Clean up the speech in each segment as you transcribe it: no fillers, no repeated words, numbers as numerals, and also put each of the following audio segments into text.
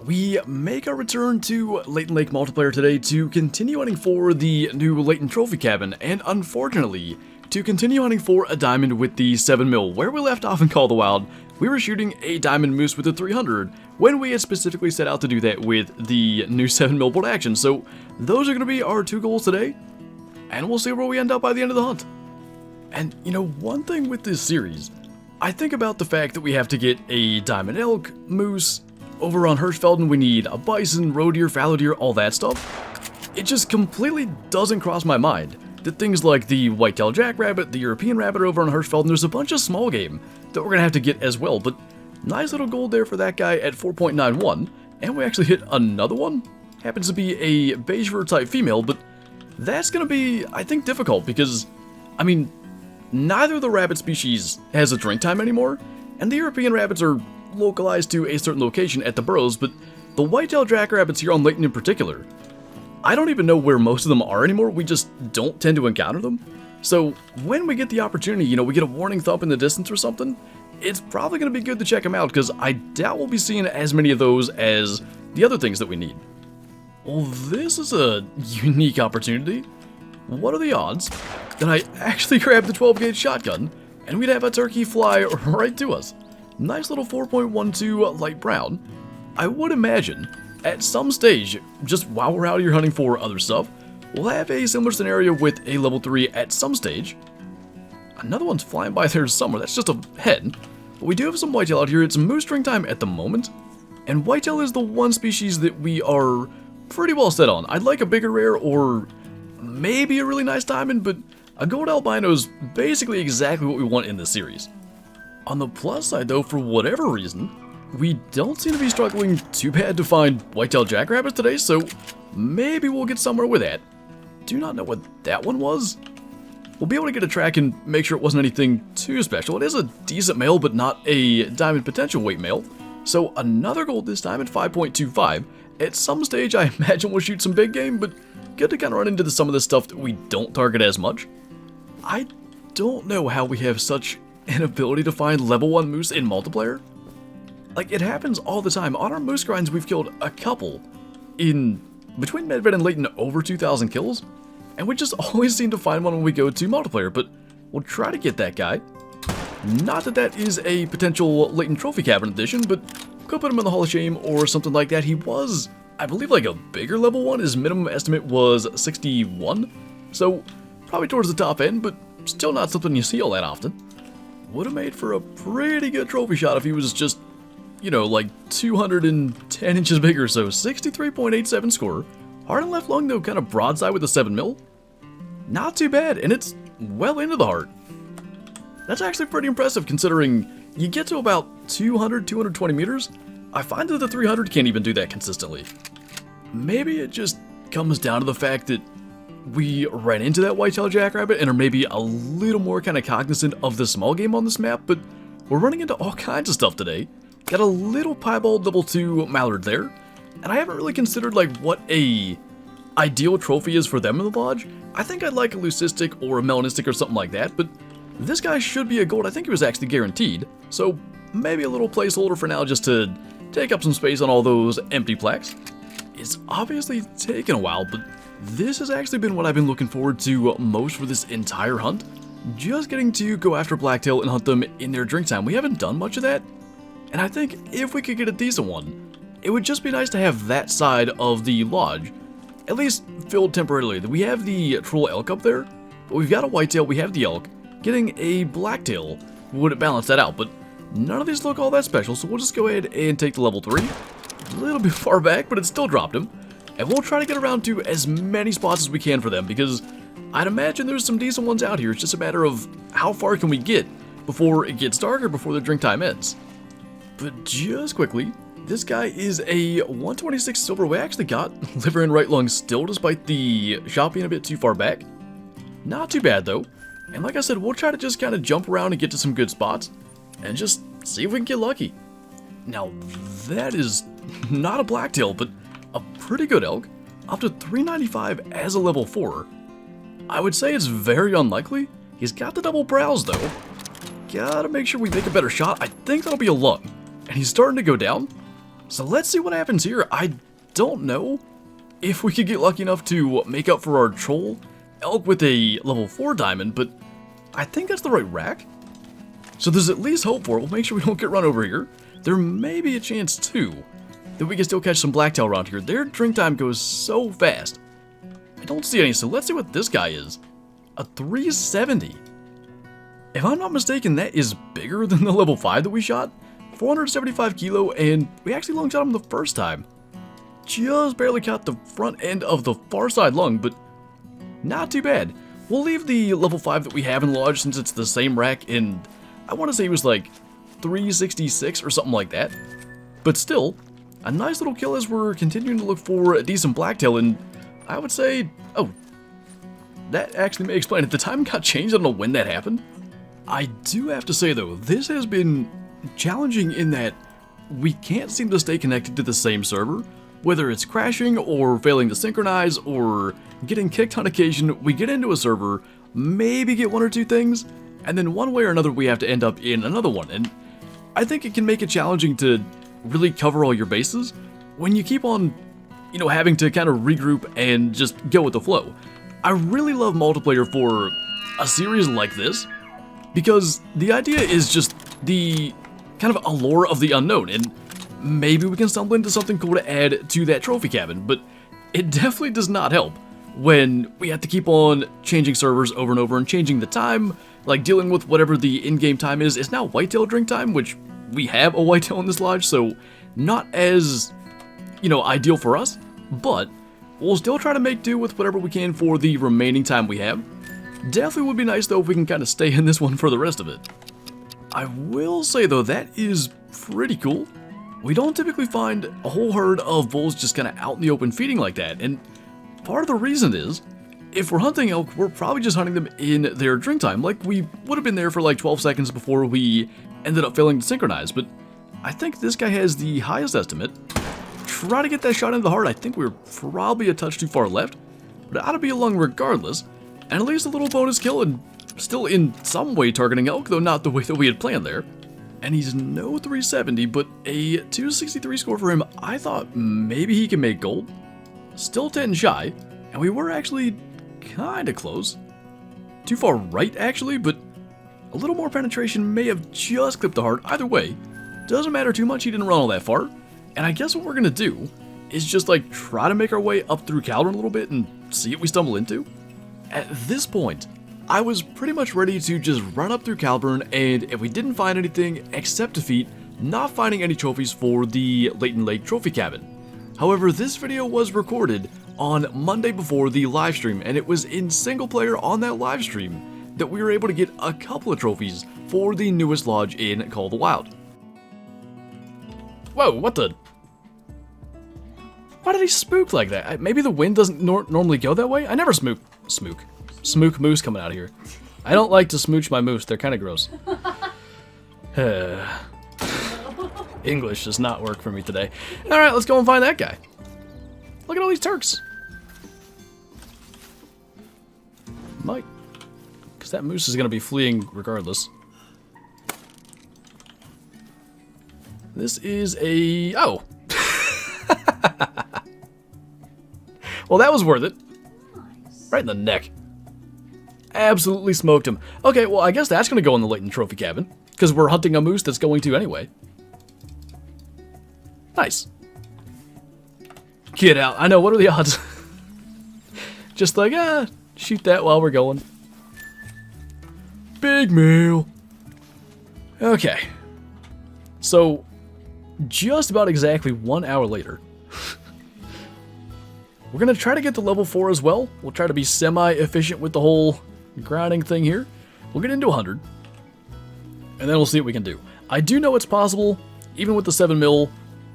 We make our return to Layton Lake multiplayer today to continue hunting for the new Layton Trophy Cabin, and unfortunately, to continue hunting for a diamond with the 7mm. Where we left off in Call of the Wild, we were shooting a diamond moose with a 300 when we had specifically set out to do that with the new 7mm bolt action. So those are going to be our two goals today, and we'll see where we end up by the end of the hunt. And you know, one thing with this series, I think about the fact that we have to get a diamond elk, moose. Over on Hirschfelden, we need a bison, roe deer, fallow deer, all that stuff. It just completely doesn't cross my mind that things like the white-tailed jackrabbit, the European rabbit over on Hirschfelden, there's a bunch of small game that we're going to have to get as well. But nice little gold there for that guy at 4.91. And we actually hit another one. Happens to be a beige fur type female, but that's going to be, I think, difficult because, I mean, neither of the rabbit species has a drink time anymore, and the European rabbits are localized to a certain location at the burrows, but the white-tailed jackrabbits here on Layton in particular, I don't even know where most of them are anymore. We just don't tend to encounter them. So when we get the opportunity, you know, we get a warning thump in the distance or something, it's probably going to be good to check them out because I doubt we'll be seeing as many of those as the other things that we need. Well, this is a unique opportunity. What are the odds that I actually grab the 12-gauge shotgun and we'd have a turkey fly right to us? Nice little 4.12 light brown. I would imagine at some stage, just while we're out here hunting for other stuff, we'll have a similar scenario with a level 3 at some stage. Another one's flying by there somewhere. That's just a head. But we do have some whitetail out here. It's moose string time at the moment. And whitetail is the one species that we are pretty well set on. I'd like a bigger rare or maybe a really nice diamond, but a gold albino is basically exactly what we want in this series. On the plus side though, for whatever reason, we don't seem to be struggling too bad to find white-tailed jackrabbits today, so maybe we'll get somewhere with that. Do not know what that one was. We'll be able to get a track and make sure it wasn't anything too special. It is a decent male, but not a diamond potential weight male. So another gold this time at 5.25. At some stage, I imagine we'll shoot some big game, but good to kind of run into some of the stuff that we don't target as much. I don't know how we have such an ability to find level 1 moose in multiplayer. Like, it happens all the time. On our moose grinds, we've killed a couple in between Medved and Layton, over 2,000 kills, and we just always seem to find one when we go to multiplayer, but we'll try to get that guy. Not that that is a potential Layton Trophy Cabin edition, but could put him in the Hall of Shame or something like that. He was, I believe, like a bigger level 1. His minimum estimate was 61, so probably towards the top end, but still not something you see all that often. Would have made for a pretty good trophy shot if he was just, you know, like 210 inches bigger. So 63.87 score. Heart and left lung though, kind of broadside with the 7mm. Not too bad, and it's well into the heart. That's actually pretty impressive considering you get to about 200, 220 meters. I find that the 300 can't even do that consistently. Maybe it just comes down to the fact that we ran into that white-tailed jackrabbit and are maybe a little more kind of cognizant of the small game on this map, but we're running into all kinds of stuff today. Got a little piebald level 2 mallard there, and I haven't really considered like what a ideal trophy is for them in the lodge. I think I'd like a leucistic or a melanistic or something like that, but this guy should be a gold. I think he was actually guaranteed, so maybe a little placeholder for now just to take up some space on all those empty plaques. It's obviously taken a while, but this has actually been what I've been looking forward to most for this entire hunt. Just getting to go after blacktail and hunt them in their drink time. We haven't done much of that, and I think if we could get a decent one, it would just be nice to have that side of the lodge at least filled temporarily. We have the troll elk up there, but we've got a whitetail, we have the elk. Getting a blacktail would balance that out, but none of these look all that special, so we'll just go ahead and take the level 3. A little bit far back, but it still dropped him. And we'll try to get around to as many spots as we can for them, because I'd imagine there's some decent ones out here. It's just a matter of how far can we get before it gets dark or before the drink time ends. But just quickly, this guy is a 126 silver. We actually got liver and right lung still, despite the shot being a bit too far back. Not too bad, though. And like I said, we'll try to just kind of jump around and get to some good spots and just see if we can get lucky. Now, that is not a blacktail, but a pretty good elk, up to 395 as a level 4. I would say it's very unlikely. He's got the double brows though. Gotta make sure we make a better shot. I think that'll be a lung. And he's starting to go down. So let's see what happens here. I don't know if we could get lucky enough to make up for our troll elk with a level 4 diamond, but I think that's the right rack. So there's at least hope for it. We'll make sure we don't get run over here. There may be a chance, too, that we can still catch some blacktail around here. Their drink time goes so fast. I don't see any, so let's see what this guy is. A 370. If I'm not mistaken, that is bigger than the level 5 that we shot. 475 kilo, and we actually lung shot him the first time. Just barely caught the front end of the far side lung, but not too bad. We'll leave the level 5 that we have in Lodge since it's the same rack, and I want to say it was like 366 or something like that. But still, a nice little kill as we're continuing to look for a decent blacktail, and I would say, oh, that actually may explain it. The time got changed, I don't know when that happened. I do have to say though, this has been challenging in that we can't seem to stay connected to the same server. Whether it's crashing or failing to synchronize or getting kicked on occasion, we get into a server, maybe get one or two things, and then one way or another we have to end up in another one. And I think it can make it challenging to really cover all your bases when you keep on, having to kind of regroup and just go with the flow. I really love multiplayer for a series like this because the idea is just the kind of allure of the unknown, and maybe we can stumble into something cool to add to that trophy cabin, but it definitely does not help when we have to keep on changing servers over and over and changing the time, like dealing with whatever the in-game time is. It's now whitetail drink time, which we have a whitetail in this lodge, so not as, ideal for us, but we'll still try to make do with whatever we can for the remaining time we have. Definitely would be nice though if we can kind of stay in this one for the rest of it. I will say though, that is pretty cool. We don't typically find a whole herd of bulls just kind of out in the open feeding like that, and part of the reason is, if we're hunting elk, we're probably just hunting them in their drink time, like we would have been there for like 12 seconds before we ended up failing to synchronize, but I think this guy has the highest estimate. Try to get that shot into the heart. I think we're probably a touch too far left, but it ought to be a lung regardless, and at least a little bonus kill and still in some way targeting elk, though not the way that we had planned there. And he's no 370, but a 263 score for him. I thought maybe he can make gold. Still 10 shy, and we were actually kinda close. Too far right, actually, but a little more penetration may have just clipped the heart. Either way, doesn't matter too much, he didn't run all that far. And I guess what we're gonna do is just like try to make our way up through Caldron a little bit and see what we stumble into. At this point, I was pretty much ready to just run up through Caldron, and if we didn't find anything except defeat, not finding any trophies for the Layton Lake Trophy Cabin. However, this video was recorded on Monday before the live stream, and it was in single player on that live stream that we were able to get a couple of trophies for the newest lodge in Call of the Wild. Whoa, what the? Why did he spook like that? Maybe the wind doesn't normally go that way? I never smook moose coming out of here. I don't like to smooch my moose, they're kind of gross. English does not work for me today. Alright, let's go and find that guy. Look at all these Turks. Might. Because that moose is going to be fleeing regardless. This is a... oh! Well, that was worth it. Right in the neck. Absolutely smoked him. Okay, well, I guess that's going to go in the Layton Trophy Cabin, because we're hunting a moose that's going to anyway. Nice. Get out. I know, what are the odds? Just like, shoot that while we're going. Big meal. Okay. So, just about exactly 1 hour later, we're going to try to get to level 4 as well. We'll try to be semi-efficient with the whole grinding thing here. We'll get into 100, and then we'll see what we can do. I do know it's possible, even with the 7mm,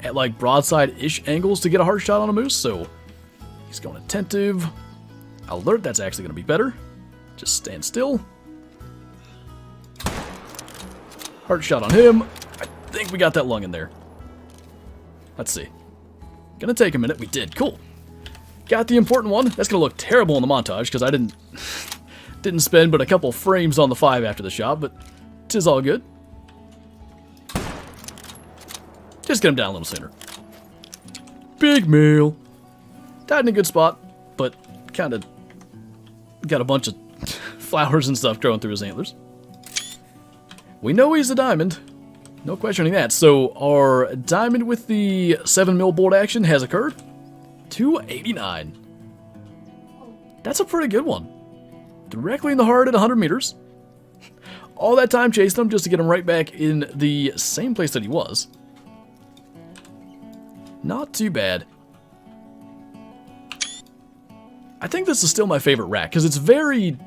at like broadside-ish angles to get a heart shot on a moose, so he's going attentive. Alert, that's actually going to be better. Just stand still. Heart shot on him. I think we got that lung in there. Let's see. Gonna take a minute. We did. Cool. Got the important one. That's gonna look terrible in the montage because I didn't spend but a couple frames on the 5 after the shot, but 'tis all good. Just get him down a little sooner. Big male. Died in a good spot, but kind of got a bunch of flowers and stuff growing through his antlers. We know he's a diamond. No questioning that. So our diamond with the 7 mil bolt action has occurred. 289. That's a pretty good one. Directly in the heart at 100 meters. All that time chasing him just to get him right back in the same place that he was. Not too bad. I think this is still my favorite rack because it's very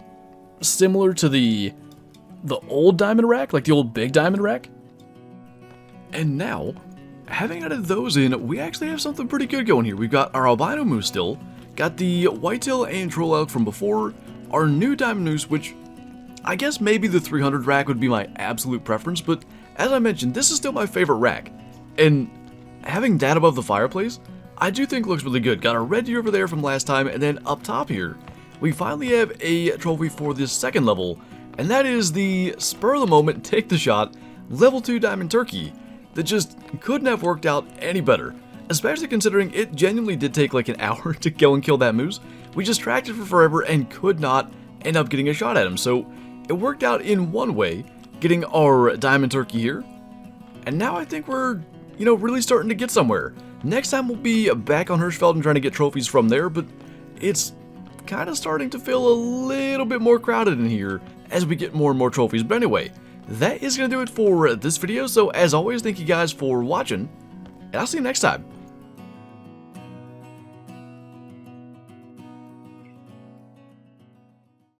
similar to the old diamond rack, like the old big diamond rack. And now, having added those in, we actually have something pretty good going here. We've got our albino moose still, got the whitetail and troll elk from before, our new diamond moose, which I guess maybe the 300 rack would be my absolute preference, but as I mentioned, this is still my favorite rack. And having that above the fireplace, I do think looks really good. Got our red deer over there from last time, and then up top here, we finally have a trophy for this second level, and that is the spur of the moment, take the shot, level 2 diamond turkey. That just couldn't have worked out any better, especially considering it genuinely did take like an hour to go and kill that moose. We just tracked it for forever and could not end up getting a shot at him, so it worked out in one way, getting our diamond turkey here, and now I think we're, you know, really starting to get somewhere. Next time we'll be back on Hirschfeld and trying to get trophies from there, but it's kind of starting to feel a little bit more crowded in here as we get more and more trophies. But anyway, that is going to do it for this video, so as always, thank you guys for watching, and I'll see you next time.